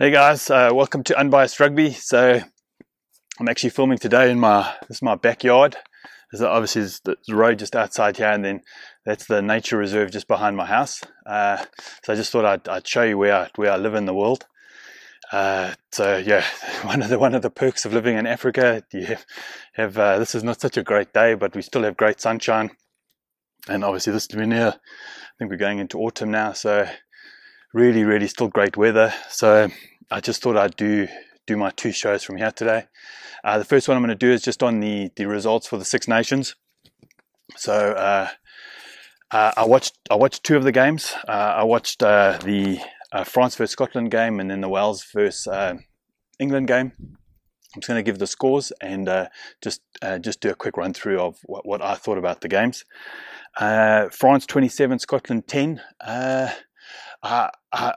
Hey guys, welcome to Unbiased Rugby. So I'm actually filming today in this is my backyard. Obviously there's the road just outside here, and then that's the nature reserve just behind my house. So I just thought I'd show you where I live in the world. So yeah, one of the perks of living in Africa, you have this is not such a great day, but we still have great sunshine. And obviously this is near, I think we're going into autumn now, so really still great weather. So I just thought I'd do my two shows from here today. The first one I'm going to do is just on the results for the Six Nations. So I watched two of the games. I watched the France versus Scotland game, and then the Wales versus England game. I'm just going to give the scores and just do a quick run through of what I thought about the games. France 27, Scotland 10. I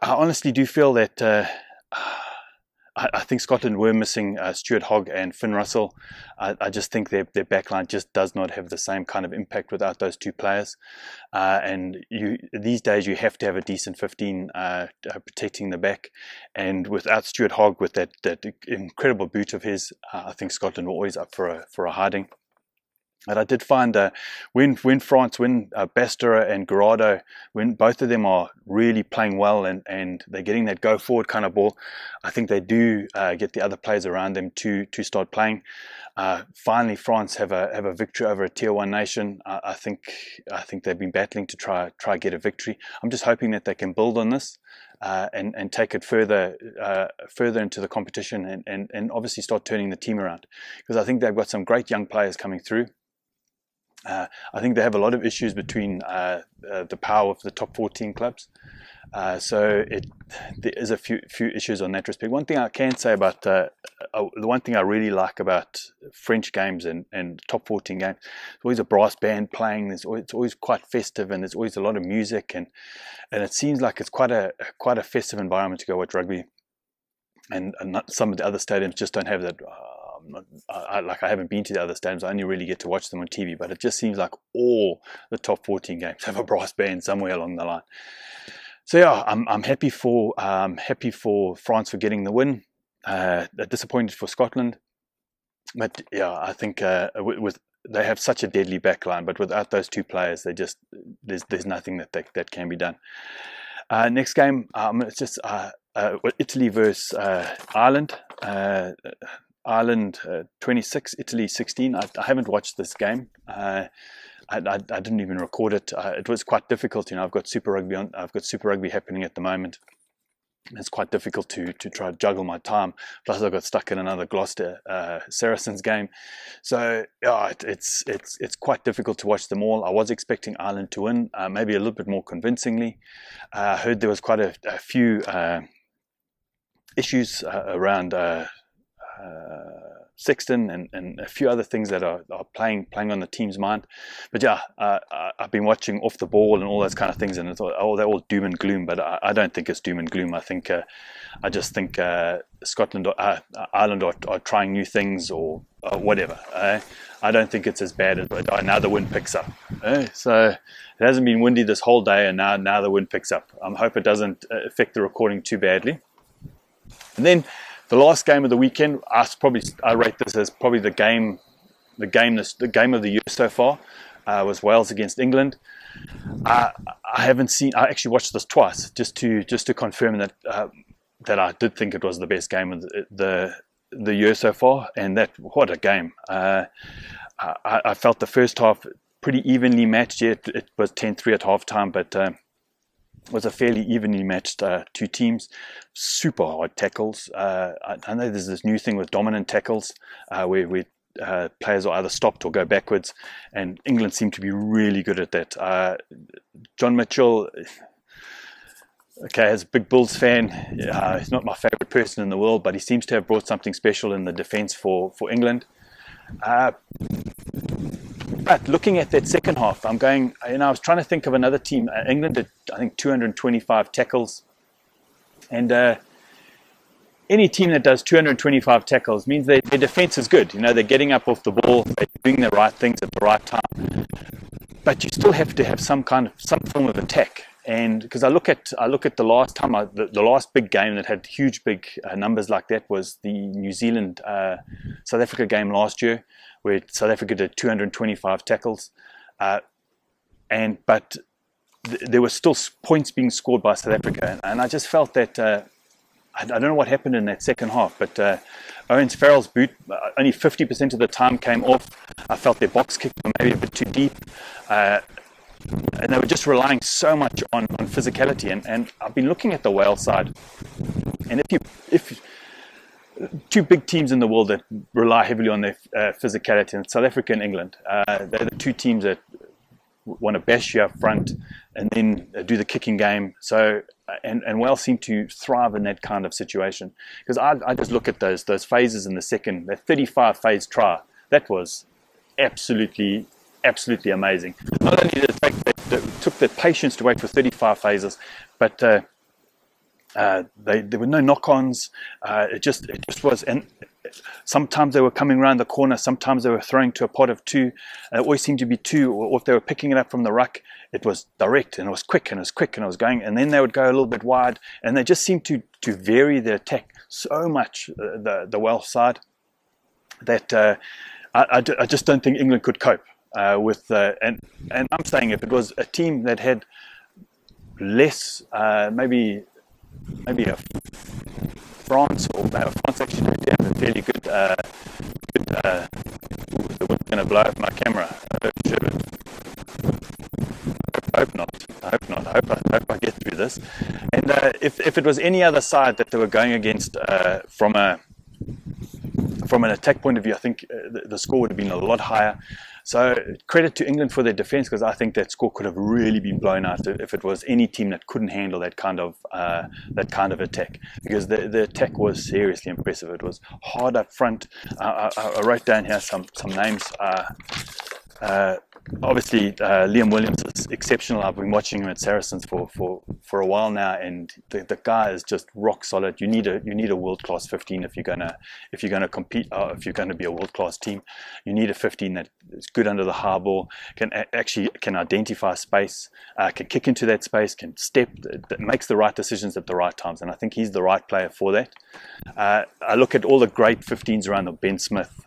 honestly do feel that I think Scotland were missing Stuart Hogg and Finn Russell. I just think their backline just does not have the same kind of impact without those two players. And these days you have to have a decent 15 protecting the back. And without Stuart Hogg, with that incredible boot of his, I think Scotland were always up for a hiding. And I did find when Bastera and Garrado, when both of them are really playing well and they're getting that go forward kind of ball, I think they do get the other players around them to start playing. Finally, France have a victory over a tier 1 nation. I think they've been battling to try get a victory. I'm just hoping that they can build on this and take it further into the competition and obviously start turning the team around, because I think they've got some great young players coming through. I think they have a lot of issues between the power of the top 14 clubs. So there is a few issues on that respect. One thing I can say about the one thing I really like about French games and top 14 games, there's always a brass band playing. It's always quite festive, and there's always a lot of music, and it seems like it's quite a festive environment to go watch rugby. And some of the other stadiums just don't have that. I haven't been to the other stadiums. I only really get to watch them on TV, but it just seems like all the top 14 games have a brass band somewhere along the line. So yeah, I'm happy for France for getting the win. Disappointed for Scotland, but yeah, I think they have such a deadly backline, but without those two players, there's nothing that can be done. Next game, it's just Italy versus Ireland. Ireland 26, Italy 16. I haven't watched this game. I didn't even record it. It was quite difficult. I've got Super Rugby on. I've got Super Rugby happening at the moment. It's quite difficult to try to juggle my time. Plus, I got stuck in another Gloucester Saracens game. So yeah, it's quite difficult to watch them all. I was expecting Ireland to win, maybe a little bit more convincingly. I heard there was quite a few issues around Sexton and a few other things that are playing on the team's mind. But yeah, I've been watching Off the Ball and all those kind of things, and I thought, oh, they're all doom and gloom. But I don't think it's doom and gloom. I just think Scotland or Ireland are trying new things or whatever. I don't think it's as bad as now the wind picks up. So it hasn't been windy this whole day, and now the wind picks up. I hope it doesn't affect the recording too badly. And then the last game of the weekend, I rate this as probably the game of the year so far. Was Wales against England. I actually watched this twice just to confirm that I did think it was the best game of the year so far. And what a game! I felt the first half pretty evenly matched. Yet it was 10-3 at halftime, but was a fairly evenly matched two teams. Super hard tackles. I know there's this new thing with dominant tackles where players are either stopped or go backwards, and England seem to be really good at that. John Mitchell, okay, as a big Bulls fan, he's not my favourite person in the world, but he seems to have brought something special in the defence for England. But looking at that second half, I was trying to think of another team. England did, I think, 225 tackles. And any team that does 225 tackles means their defense is good. They're getting up off the ball, they're doing the right things at the right time. But you still have to have some form of attack. And because I look at the last time, the last big game that had huge big numbers like that was the New Zealand South Africa game last year, where South Africa did 225 tackles, but there were still points being scored by South Africa, and I just felt that I don't know what happened in that second half, but Owens Farrell's boot only 50% of the time came off. I felt their box kick were maybe a bit too deep. And they were just relying so much on physicality, and I've been looking at the Wales side, and if two big teams in the world that rely heavily on their physicality, and South Africa and England, they're the two teams that want to bash you up front and then do the kicking game. So and Wales seem to thrive in that kind of situation, because I just look at those phases in the second, that 35 phase try, that was absolutely amazing. Not only did it took the patience to wait for 35 phases, but there were no knock-ons. It just was, and sometimes they were coming around the corner, sometimes they were throwing to a pot of two. It always seemed to be two, or if they were picking it up from the ruck, it was direct and it was quick and it was going, and then they would go a little bit wide, and they just seemed to vary their attack so much, the Welsh side, that I just don't think England could cope with. And I'm saying if it was a team that had less, maybe a France, or France actually did have a fairly good. The wind's going to blow up my camera. I hope not. I hope I get through this. And if it was any other side that they were going against from an attack point of view, I think the score would have been a lot higher. So credit to England for their defence, because I think that score could have really been blown out if it was any team that couldn't handle that kind of attack, because the attack was seriously impressive. It was hard up front. I wrote down here some names. Obviously, Liam Williams is exceptional. I've been watching him at Saracens for a while now, and the guy is just rock solid. You need a world class 15 if you're gonna compete. If you're going to be a world class team, you need a 15 that is good under the high ball, can identify space, can kick into that space, can step, that makes the right decisions at the right times. And I think he's the right player for that. I look at all the great 15s around, Ben Smith.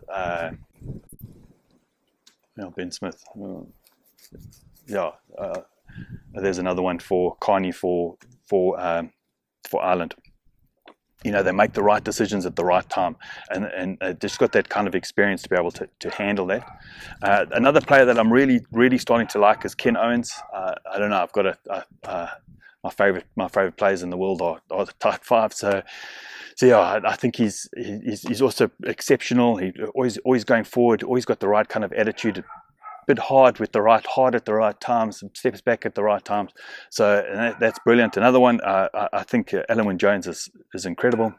Ben Smith. There's another one for Carney for Ireland. They make the right decisions at the right time, and just got that kind of experience to be able to handle that. Another player that I'm really starting to like is Ken Owens. I don't know. I've got my favorite players in the world are the tight five. So yeah, I think he's also exceptional. He always going forward, always got the right kind of attitude, a bit hard at the right times, steps back at the right times. So that's brilliant. Another one, I think Alan Jones is incredible.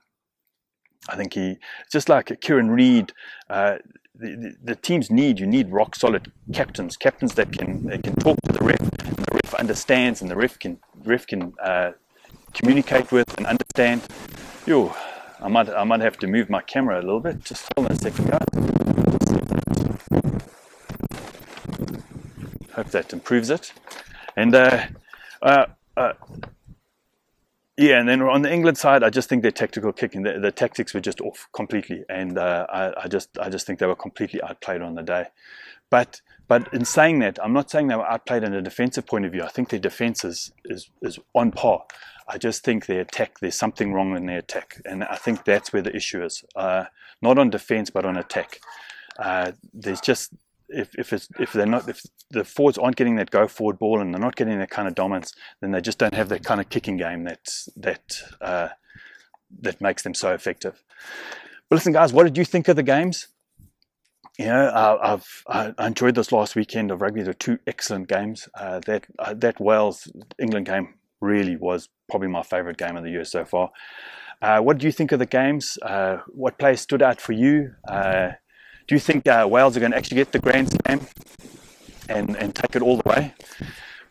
I think he, just like Kieran Reid, the teams you need rock solid captains that can talk to the ref, and the ref understands, and the ref can communicate with and understand. I might have to move my camera a little bit. Just hold on a second, guys. Hope that improves it. And and then on the England side, I just think their tactical kicking, the tactics were just off completely, and I just think they were completely outplayed on the day. But in saying that, I'm not saying they were outplayed in a defensive point of view. I think their defense is on par. I just think their attack, there's something wrong in their attack, and I think that's where the issue is. Not on defense, but on attack. There's just if the forwards aren't getting that go forward ball, and they're not getting that kind of dominance, then they just don't have that kind of kicking game that makes them so effective. But listen, guys, what did you think of the games? I enjoyed this last weekend of rugby. There were two excellent games. That Wales England game really was probably my favorite game of the year so far. What do you think of the games? What players stood out for you? Do you think Wales are going to actually get the Grand Slam and take it all the way?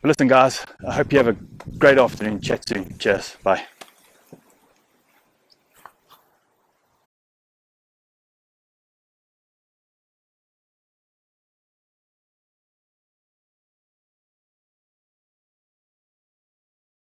But listen, guys, I hope you have a great afternoon. Chat soon. Cheers. Bye.